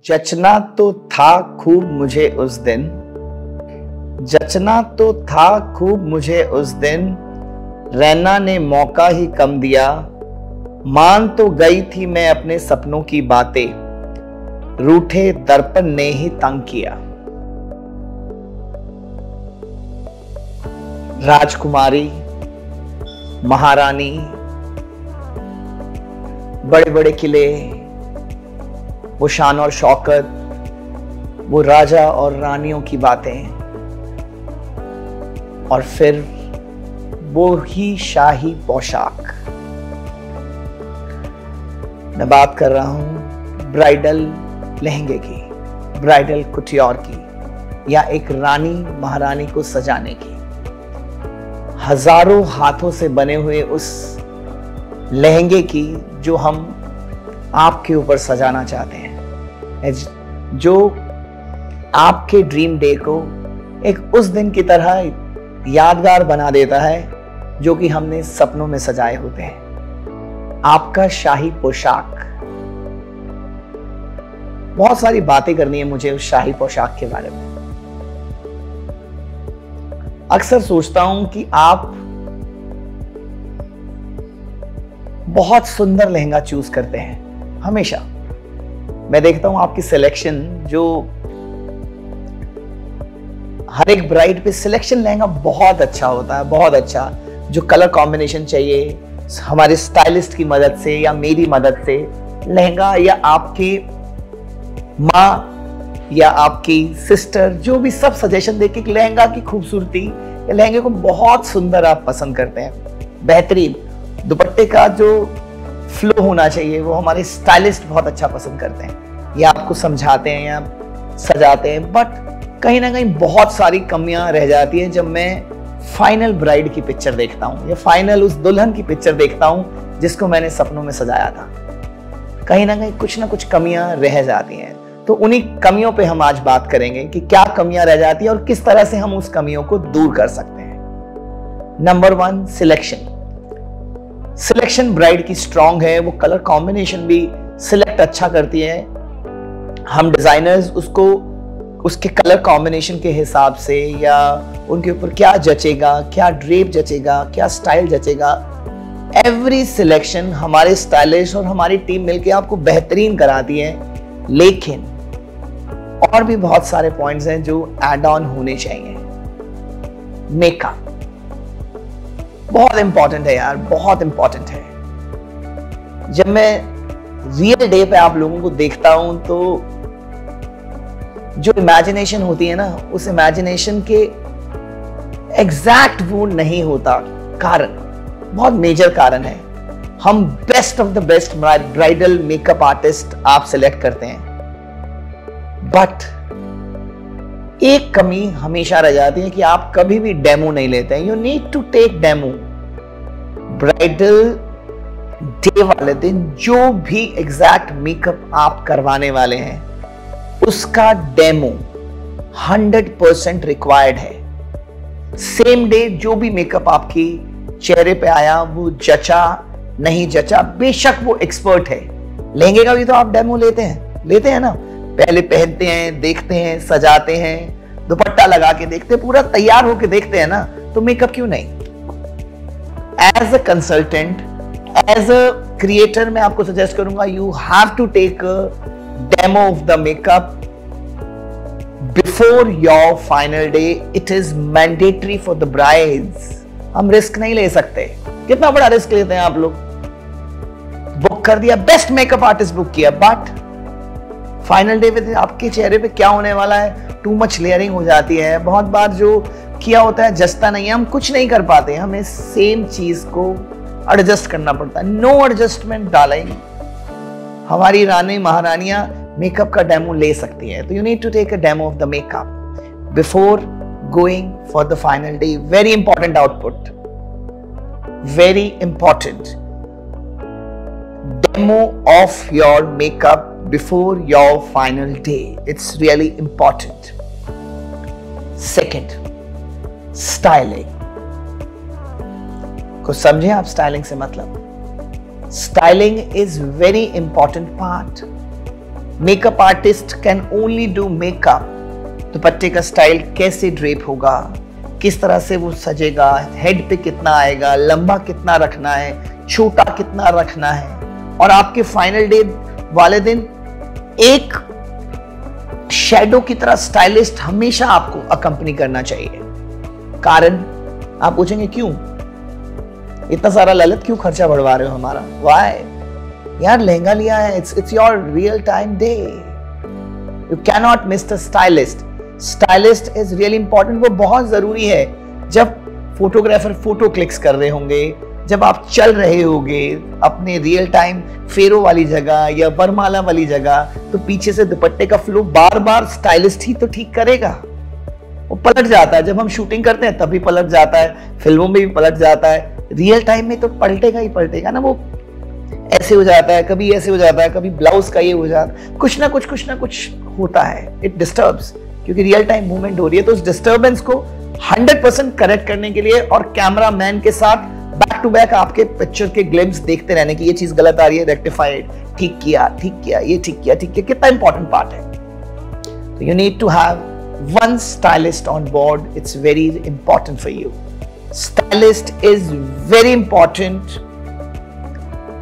जचना तो था खूब मुझे उस दिन, जचना तो था खूब मुझे उस दिन, रैना ने मौका ही कम दिया। मान तो गई थी मैं अपने सपनों की बातें, रूठे दर्पण ने ही तंग किया। राजकुमारी, महारानी, बड़े बड़े किले, वो शान और शौकत, वो राजा और रानियों की बातें, और फिर वो ही शाही पोशाक। मैं बात कर रहा हूं ब्राइडल लहंगे की, ब्राइडल कुटियोर की, या एक रानी महारानी को सजाने की। हजारों हाथों से बने हुए उस लहंगे की जो हम आपके ऊपर सजाना चाहते हैं, जो आपके ड्रीम डे को एक उस दिन की तरह यादगार बना देता है जो कि हमने सपनों में सजाए होते हैं। आपका शाही पोशाक। बहुत सारी बातें करनी है मुझे उस शाही पोशाक के बारे में। अक्सर सोचता हूं कि आप बहुत सुंदर लहंगा चूज करते हैं। हमेशा मैं देखता हूं आपकी सिलेक्शन, जो हर एक ब्राइड पे सिलेक्शन लहंगा बहुत अच्छा होता है, बहुत अच्छा। जो कलर कॉम्बिनेशन चाहिए, हमारे स्टाइलिस्ट की मदद से या मेरी मदद से लहंगा, या आपके माँ या आपकी सिस्टर, जो भी सब सजेशन देके कि लहंगा की खूबसूरती, लहंगे को बहुत सुंदर आप पसंद करते हैं। बेहतरीन दुपट्टे का जो फ्लो होना चाहिए वो हमारे स्टाइलिस्ट बहुत अच्छा पसंद करते हैं, या आपको समझाते हैं या सजाते हैं। बट कहीं ना कहीं बहुत सारी कमियां रह जाती है जब मैं फाइनल ब्राइड की पिक्चर देखता हूं, या फाइनल उस दुल्हन की पिक्चर देखता हूं जिसको मैंने सपनों में सजाया था। कहीं ना कुछ कमियां रह जाती हैं। तो उन्हीं कमियों पे हम आज बात करेंगे कि क्या कमियां रह जाती है और किस तरह से हम उस कमियों को दूर कर सकते हैं। Number 1, selection. सिलेक्शन ब्राइड की स्ट्रांग है, वो कलर कॉम्बिनेशन भी सिलेक्ट अच्छा करती है। हम डिजाइनर्स उसको उसके कलर कॉम्बिनेशन के हिसाब से, या उनके ऊपर क्या जचेगा, क्या ड्रेप जचेगा, क्या स्टाइल जचेगा, एवरी सिलेक्शन हमारे स्टाइलिस्ट और हमारी टीम मिलकर आपको बेहतरीन कराती है। लेकिन और भी बहुत सारे पॉइंट्स हैं जो ऐड ऑन होने चाहिए। मेकअप बहुत इंपॉर्टेंट है यार, बहुत इंपॉर्टेंट है। जब मैं रियल डे पे आप लोगों को देखता हूं तो जो इमेजिनेशन होती है ना, उस इमेजिनेशन के एग्जैक्ट वो नहीं होता। कारण, बहुत मेजर कारण है। हम best of the best bridal makeup artist आप सिलेक्ट करते हैं, बट एक कमी हमेशा रह जाती है कि आप कभी भी डेमो नहीं लेते हैं। You need to take demo. Bridal day वाले दिन जो भी एग्जैक्ट मेकअप आप करवाने वाले हैं उसका डेमो 100% रिक्वायर्ड है। सेम डे जो भी मेकअप आपकी चेहरे पे आया, वो जचा नहीं जचा, बेशक वो एक्सपर्ट है। लहंगे का भी तो आप डेमो लेते हैं ना। पहले पहनते हैं, देखते हैं, सजाते हैं, दुपट्टा लगा के देखते हैं, पूरा तैयार होके देखते हैं ना। तो मेकअप क्यों नहीं? As a consultant, as a creator, मैं आपको सजेस्ट करूंगा you have to take a demo of the makeup before your final day. It is mandatory for the brides. हम रिस्क नहीं ले सकते। कितना बड़ा रिस्क लेते हैं आप लोग। बुक कर दिया, बेस्ट मेकअप आर्टिस्ट बुक किया, बट फाइनल डे पे आपके चेहरे पे क्या होने वाला है? टू मच लेयरिंग हो जाती है। बहुत बार जो किया होता है जचता नहीं है, हम कुछ नहीं कर पाते, हमें सेम चीज को एडजस्ट करना पड़ता है। नो एडजस्टमेंट डालेंगे। हमारी रानी महारानियां मेकअप का डेमो ले सकती है। तो you need to take a demo of the makeup before going for the final day. Very important output, very important. Demo of your makeup before your final day. It's really important. Second, styling. को समझे आप styling से मतलब? Styling is very important part. Makeup artist can only do makeup. दुपट्टे का style कैसे drape होगा, किस तरह से वो सजेगा, हेड पे कितना आएगा, लंबा कितना रखना है, छोटा कितना रखना है, और आपके फाइनल डे वाले दिन एक शैडो की तरह स्टाइलिस्ट हमेशा आपको अकंपनी करना चाहिए। कारण आप पूछेंगे क्यों इतना सारा ललित, क्यों खर्चा बढ़वा रहे हो हमारा? व्हाई? यार लहंगा लिया है, it's your real time day, you can not miss the stylist. Stylist is really important, वो बहुत जरूरी है। जब फोटोग्राफर फोटो क्लिक्स कर रहे होंगे, जब आप चल रहे होगे अपने रियल टाइम फेरो वाली जगह या वरमाला वाली जगह, तो पीछे से दुपट्टे का फ्लो बार बार स्टाइलिस्ट ही तो ठीक करेगा। वो पलट जाता है, जब हम शूटिंग करते हैं तभी पलट जाता है, फिल्मों में भी पलट जाता है, रियल टाइम में तो पलटेगा ही पलटेगा ना। वो ऐसे हो जाता है, कभी ऐसे हो जाता है, कभी ब्लाउज का ये हो जाता है, कुछ ना कुछ होता है, इट डिस्टर्ब्स, क्योंकि रियल टाइम मूवमेंट हो रही है। तो उस डिस्टर्बेंस को 100% करेक्ट करने के लिए और कैमरा मैन के साथ बैक टू बैक आपके पिक्चर के ग्लिम्स देखते रहने की, ये चीज गलत आ रही है, रेक्टिफाइड, ठीक किया, ये ठीक किया, कितना इंपॉर्टेंट पार्ट है। तो you need to have one stylist on board. It's very important for you. Stylist is very important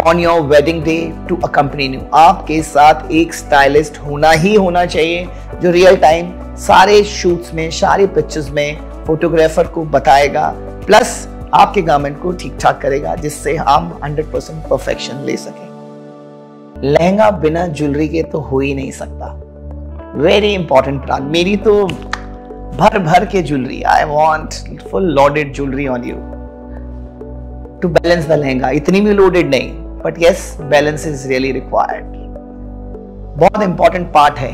on your wedding day to accompany you. आपके साथ एक स्टाइलिस्ट होना ही होना चाहिए, जो रियल टाइम सारे शूट्स में, सारे पिक्चर्स में फोटोग्राफर को बताएगा, प्लस आपके गारमेंट को ठीक ठाक करेगा, जिससे हम 100% परफेक्शन ले सकें। लहंगा बिना ज्वेलरी के तो हो ही नहीं सकता। Very important plan. मेरी तो भर भर के jewellery, I want full loaded jewellery on you to balance the lehenga. इतनी भी लोडेड नहीं, but yes balance is really required. बहुत इंपॉर्टेंट पार्ट है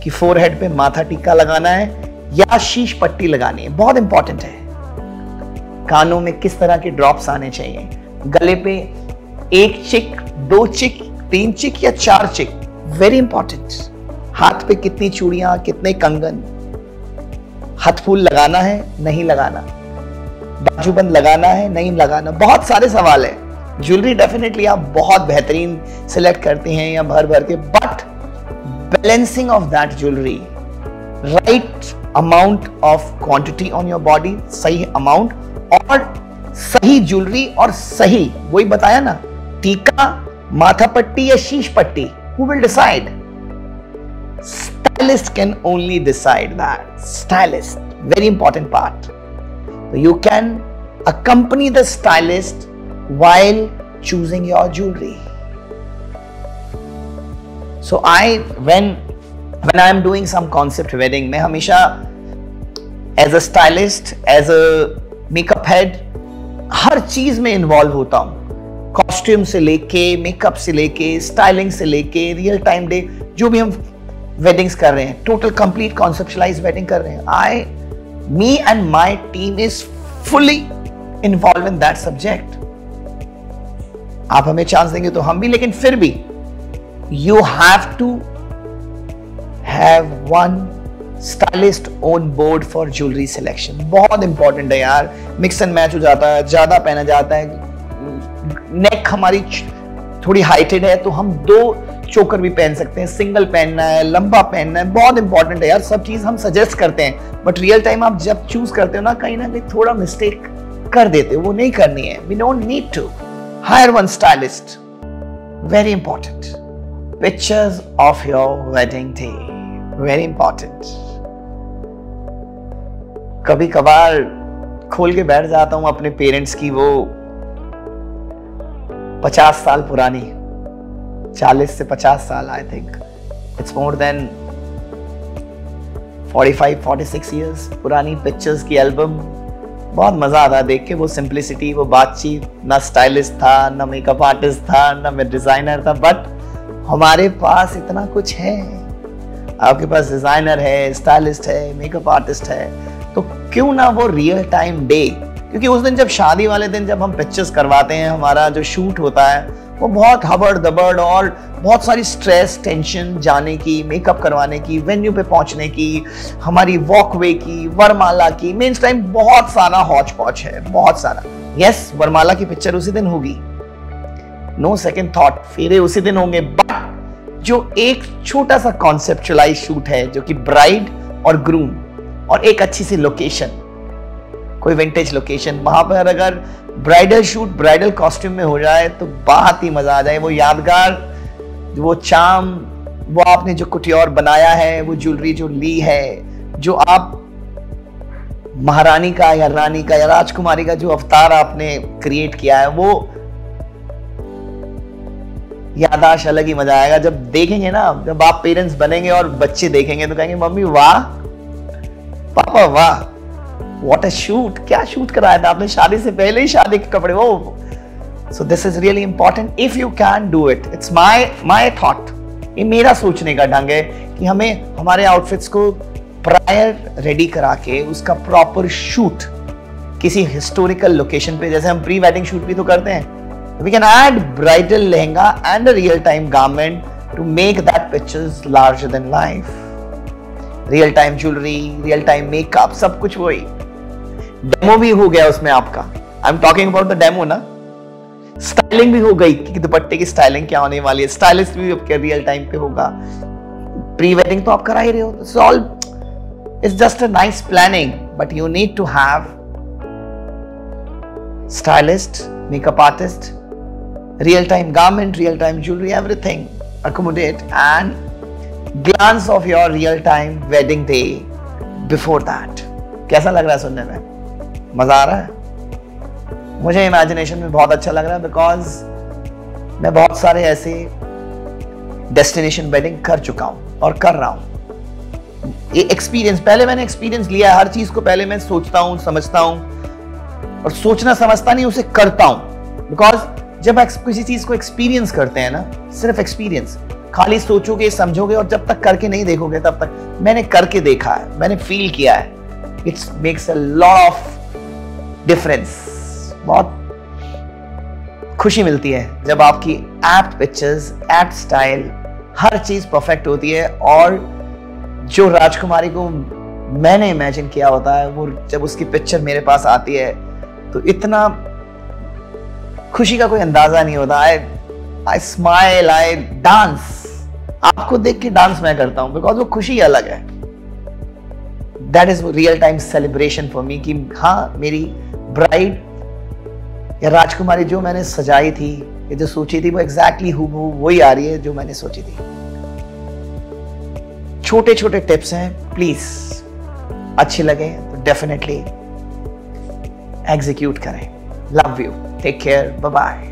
कि फोरहेड पे माथा टिक्का लगाना है या शीश पट्टी लगानी है, बहुत इंपॉर्टेंट है। कानों में किस तरह के ड्रॉप्स आने चाहिए, गले पे 1 चिक, 2 चिक, 3 चिक या 4 चिक, वेरी इंपॉर्टेंट। हाथ पे कितनी चूड़ियां, कितने कंगन, हथफूल लगाना है नहीं लगाना, बाजूबंद लगाना है नहीं लगाना, बहुत सारे सवाल है। ज्वेलरी डेफिनेटली आप बहुत बेहतरीन सिलेक्ट करते हैं या भर भर के, but balancing of that jewellery, right amount of quantity on your body, सही अमाउंट और सही ज्वेलरी, और सही वही बताया ना, टीका, माथा पट्टी या शीश पट्टी, who will decide? Stylist can only decide that. Stylist, very important part. So you can accompany the stylist while choosing your jewelry. So when I am doing some concept wedding, मैं हमेशा as a stylist, as a makeup head, हर चीज में involve होता हूँ। Costume से लेके, makeup से लेके, स्टाइलिंग से लेके, रियल टाइम डे जो भी हम वेडिंग्स कर रहे हैं, टोटल कंप्लीट कॉन्सेप्चुअलाइज वेडिंग कर रहे हैं, me and my team is fully involve in that subject. आप हमें चांस देंगे तो हम भी, लेकिन फिर भी you have to have one stylist on board for jewellery selection. बहुत इंपॉर्टेंट है यार, मिक्स एंड मैच हो जाता है, ज्यादा पहना जाता है, नेक हमारी थोड़ी हाइटेड है तो हम 2 चोकर भी पहन सकते हैं, सिंगल पहनना है, लंबा पहनना है, बहुत इंपॉर्टेंट है यार। सब चीज हम सजेस्ट करते हैं, बट रियल टाइम आप जब चूज करते हो ना कहीं थोड़ा मिस्टेक कर देते हो, वो नहीं करनी है। We don't need to hire one stylist. Very important, pictures of your wedding day, very important. कभी कभार खोल के बैठ जाता हूं अपने पेरेंट्स की वो 50 साल पुरानी, 40 से 50 साल, I think it's more than 45-46 years पुरानी पिक्चर्स की एल्बम। बहुत मजा आता देख के, वो सिंप्लिसिटी, वो बातचीत, ना स्टाइलिस्ट था, ना मेकअप आर्टिस्ट था, ना मैं डिजाइनर था, बट हमारे पास इतना कुछ है। आपके पास डिजाइनर है, स्टाइलिस्ट है, मेकअप आर्टिस्ट है, तो क्यों ना वो रियल टाइम डे, क्योंकि उस दिन जब शादी वाले दिन जब हम पिक्चर्स करवाते हैं, हमारा जो शूट होता है वो बहुत हबड़ दबड़ और बहुत सारी स्ट्रेस, टेंशन जाने की, मेकअप करवाने की, वेन्यू पे पहुंचने की, हमारी वॉकवे की, वरमाला की, मेंस टाइम बहुत सारा हौच पौच है, बहुत सारा। यस, वरमाला की पिक्चर उसी दिन होगी, नो सेकंड थॉट, फेरे उसी दिन होंगे, बट जो एक छोटा सा कॉन्सेप्चुअलाइज शूट है, जो कि ब्राइड और ग्रूम और एक अच्छी सी लोकेशन, कोई विंटेज लोकेशन, वहां पर अगर ब्राइडल शूट ब्राइडल कॉस्ट्यूम में हो जाए तो बहुत ही मजा आ जाए। वो यादगार, वो चार्म, वो आपने जो कुटियोर बनाया है, वो ज्वेलरी जो ली है, जो आप महारानी का या रानी का या राजकुमारी का जो अवतार आपने क्रिएट किया है, वो यादाश्त अलग ही मजा आएगा। जब देखेंगे ना, जब आप पेरेंट्स बनेंगे और बच्चे देखेंगे तो कहेंगे मम्मी वाह, पापा वाह, व्हाट अ शूट, क्या शूट कराया था आपने, शादी से पहले ही शादी के कपड़े। वो so this is really important if you can do it. It's my thought, ये मेरा सोचने का ढंग है कि हमें हमारे आउटफिट्स को प्रायर रेडी करा के उसका प्रॉपर शूट किसी हिस्टोरिकल लोकेशन पे, जैसे हम प्री वेडिंग शूट भी तो करते हैं, we can add bridal lehenga and a real time garment to make that pictures larger than life. Real time jewelry, real time makeup, सब कुछ वही। डेमो भी हो गया उसमें आपका, I am talking about the demo ना। स्टाइलिंग भी हो गई कि दुपट्टे की स्टाइलिंग क्या होने वाली है, स्टाइलिस्ट भी आपके रियल टाइम पे होगा। प्री वेडिंग तो आप करा ही रहे हो, it's all, it's just a nice planning, but you need to have stylist, makeup artist, real time garment, real time jewelry, everything accommodate, and glance of your real time wedding day before that. कैसा लग रहा है सुनने में? मजा आ रहा है? मुझे इमेजिनेशन में बहुत अच्छा लग रहा है, बिकॉज मैं बहुत सारे ऐसे डेस्टिनेशन वेडिंग कर चुका हूं और कर रहा हूं। ये एक्सपीरियंस, पहले मैंने एक्सपीरियंस लिया है, हर चीज को पहले मैं सोचता हूं, समझता हूं, और सोचना समझता नहीं, उसे करता हूं। बिकॉज जब आप किसी चीज को एक्सपीरियंस करते हैं ना, सिर्फ एक्सपीरियंस, खाली सोचोगे समझोगे और जब तक करके नहीं देखोगे तब तक, मैंने करके देखा है, मैंने फील किया है, it's makes a lot of difference. बहुत खुशी मिलती है जब आपकी एप्ट पिक्चर्स, एप्ट स्टाइल, हर चीज परफेक्ट होती है, और जो राजकुमारी को मैंने इमेजिन किया होता है, वो जब उसकी पिक्चर मेरे पास आती है तो इतना खुशी का कोई अंदाजा नहीं होता। आई स्माइल, आई डांस, आपको देख के डांस मैं करता हूं, बिकॉज वो खुशी अलग है। That is real time celebration for me, कि हाँ, मेरी ब्राइड या राजकुमारी जो मैंने सजाई थी, ये जो सोची थी, वो एग्जैक्टली वही आ रही है जो मैंने सोची थी। छोटे छोटे टिप्स हैं, प्लीज अच्छे लगे तो डेफिनेटली एग्जीक्यूट करें। Love you, take care, bye bye.